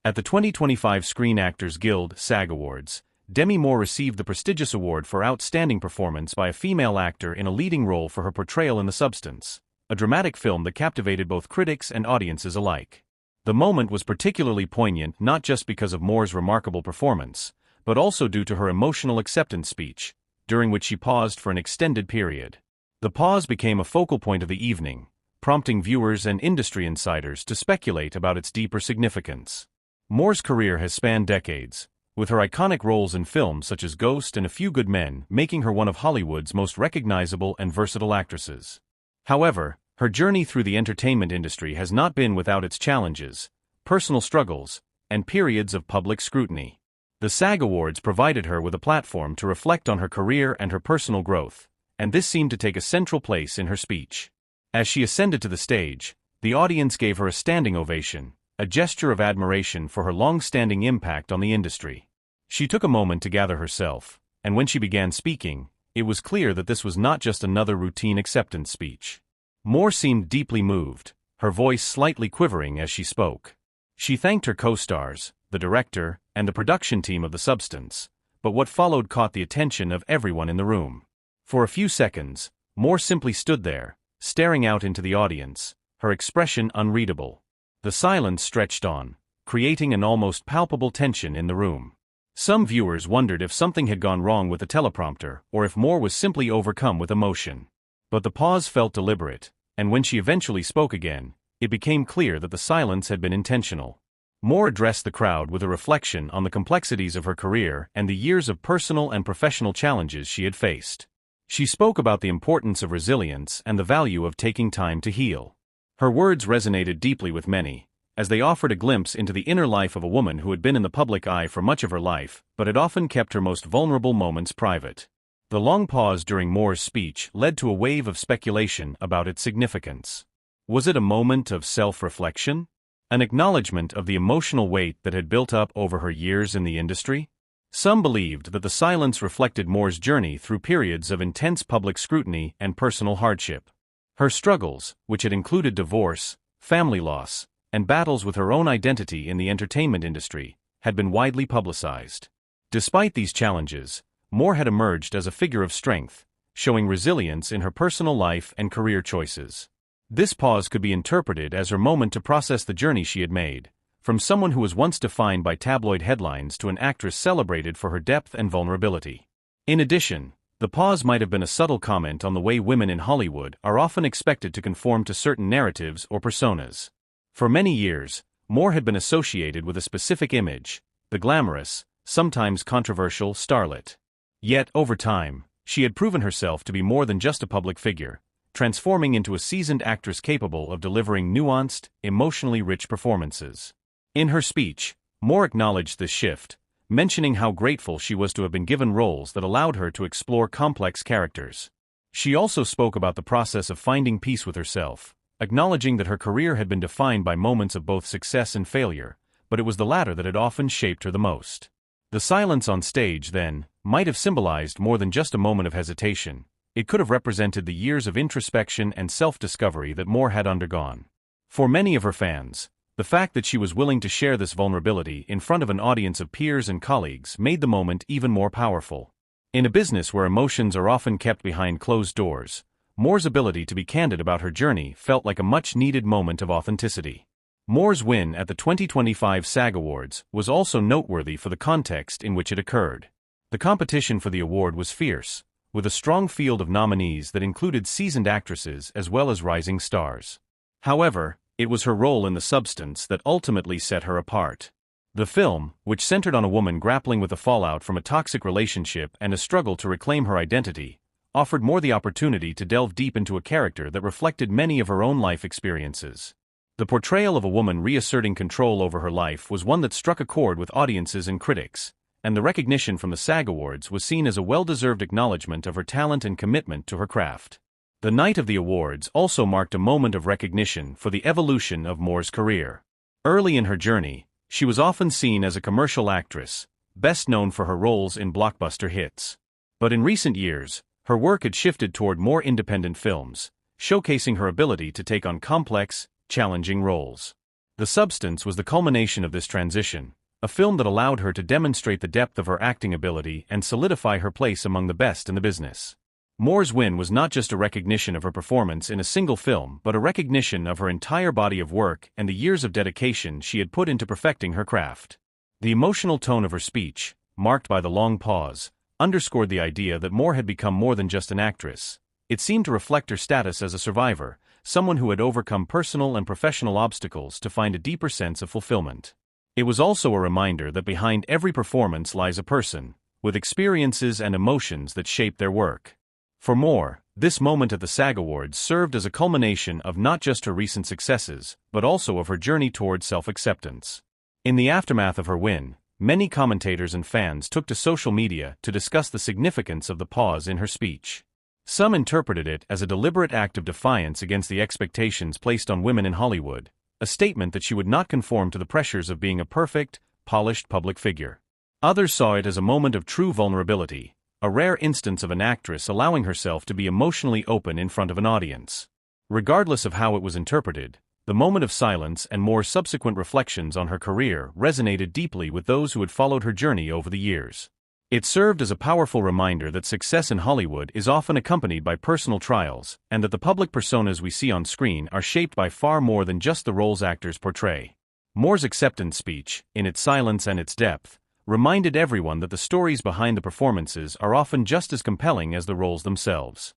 At the 2025 Screen Actors Guild SAG Awards, Demi Moore received the prestigious award for Outstanding Performance by a Female Actor in a Leading Role for her portrayal in The Substance, a dramatic film that captivated both critics and audiences alike. The moment was particularly poignant not just because of Moore's remarkable performance, but also due to her emotional acceptance speech, during which she paused for an extended period. The pause became a focal point of the evening, prompting viewers and industry insiders to speculate about its deeper significance. Moore's career has spanned decades, with her iconic roles in films such as Ghost and A Few Good Men making her one of Hollywood's most recognizable and versatile actresses. However, her journey through the entertainment industry has not been without its challenges, personal struggles, and periods of public scrutiny. The SAG Awards provided her with a platform to reflect on her career and her personal growth, and this seemed to take a central place in her speech. As she ascended to the stage, the audience gave her a standing ovation, a gesture of admiration for her long-standing impact on the industry. She took a moment to gather herself, and when she began speaking, it was clear that this was not just another routine acceptance speech. Moore seemed deeply moved, her voice slightly quivering as she spoke. She thanked her co-stars, the director, and the production team of The Substance, but what followed caught the attention of everyone in the room. For a few seconds, Moore simply stood there, staring out into the audience, her expression unreadable. The silence stretched on, creating an almost palpable tension in the room. Some viewers wondered if something had gone wrong with the teleprompter or if Moore was simply overcome with emotion. But the pause felt deliberate, and when she eventually spoke again, it became clear that the silence had been intentional. Moore addressed the crowd with a reflection on the complexities of her career and the years of personal and professional challenges she had faced. She spoke about the importance of resilience and the value of taking time to heal. Her words resonated deeply with many, as they offered a glimpse into the inner life of a woman who had been in the public eye for much of her life, but had often kept her most vulnerable moments private. The long pause during Moore's speech led to a wave of speculation about its significance. Was it a moment of self-reflection? An acknowledgement of the emotional weight that had built up over her years in the industry? Some believed that the silence reflected Moore's journey through periods of intense public scrutiny and personal hardship. Her struggles, which had included divorce, family loss, and battles with her own identity in the entertainment industry, had been widely publicized. Despite these challenges, Moore had emerged as a figure of strength, showing resilience in her personal life and career choices. This pause could be interpreted as her moment to process the journey she had made, from someone who was once defined by tabloid headlines to an actress celebrated for her depth and vulnerability. In addition, the pause might have been a subtle comment on the way women in Hollywood are often expected to conform to certain narratives or personas. For many years, Moore had been associated with a specific image, the glamorous, sometimes controversial starlet. Yet, over time, she had proven herself to be more than just a public figure, transforming into a seasoned actress capable of delivering nuanced, emotionally rich performances. In her speech, Moore acknowledged this shift, mentioning how grateful she was to have been given roles that allowed her to explore complex characters. She also spoke about the process of finding peace with herself, acknowledging that her career had been defined by moments of both success and failure, but it was the latter that had often shaped her the most. The silence on stage, then, might have symbolized more than just a moment of hesitation. It could have represented the years of introspection and self-discovery that Moore had undergone. For many of her fans, the fact that she was willing to share this vulnerability in front of an audience of peers and colleagues made the moment even more powerful. In a business where emotions are often kept behind closed doors, Moore's ability to be candid about her journey felt like a much-needed moment of authenticity. Moore's win at the 2025 SAG Awards was also noteworthy for the context in which it occurred. The competition for the award was fierce, with a strong field of nominees that included seasoned actresses as well as rising stars. However, it was her role in The Substance that ultimately set her apart. The film, which centered on a woman grappling with the fallout from a toxic relationship and a struggle to reclaim her identity, offered Moore the opportunity to delve deep into a character that reflected many of her own life experiences. The portrayal of a woman reasserting control over her life was one that struck a chord with audiences and critics, and the recognition from the SAG Awards was seen as a well-deserved acknowledgement of her talent and commitment to her craft. The night of the awards also marked a moment of recognition for the evolution of Moore's career. Early in her journey, she was often seen as a commercial actress, best known for her roles in blockbuster hits. But in recent years, her work had shifted toward more independent films, showcasing her ability to take on complex, challenging roles. The Substance was the culmination of this transition, a film that allowed her to demonstrate the depth of her acting ability and solidify her place among the best in the business. Moore's win was not just a recognition of her performance in a single film but a recognition of her entire body of work and the years of dedication she had put into perfecting her craft. The emotional tone of her speech, marked by the long pause, underscored the idea that Moore had become more than just an actress. It seemed to reflect her status as a survivor, someone who had overcome personal and professional obstacles to find a deeper sense of fulfillment. It was also a reminder that behind every performance lies a person, with experiences and emotions that shape their work. For Moore, this moment at the SAG Awards served as a culmination of not just her recent successes, but also of her journey toward self-acceptance. In the aftermath of her win, many commentators and fans took to social media to discuss the significance of the pause in her speech. Some interpreted it as a deliberate act of defiance against the expectations placed on women in Hollywood, a statement that she would not conform to the pressures of being a perfect, polished public figure. Others saw it as a moment of true vulnerability, a rare instance of an actress allowing herself to be emotionally open in front of an audience. Regardless of how it was interpreted, the moment of silence and Moore's subsequent reflections on her career resonated deeply with those who had followed her journey over the years. It served as a powerful reminder that success in Hollywood is often accompanied by personal trials, and that the public personas we see on screen are shaped by far more than just the roles actors portray. Moore's acceptance speech, in its silence and its depth, reminded everyone that the stories behind the performances are often just as compelling as the roles themselves.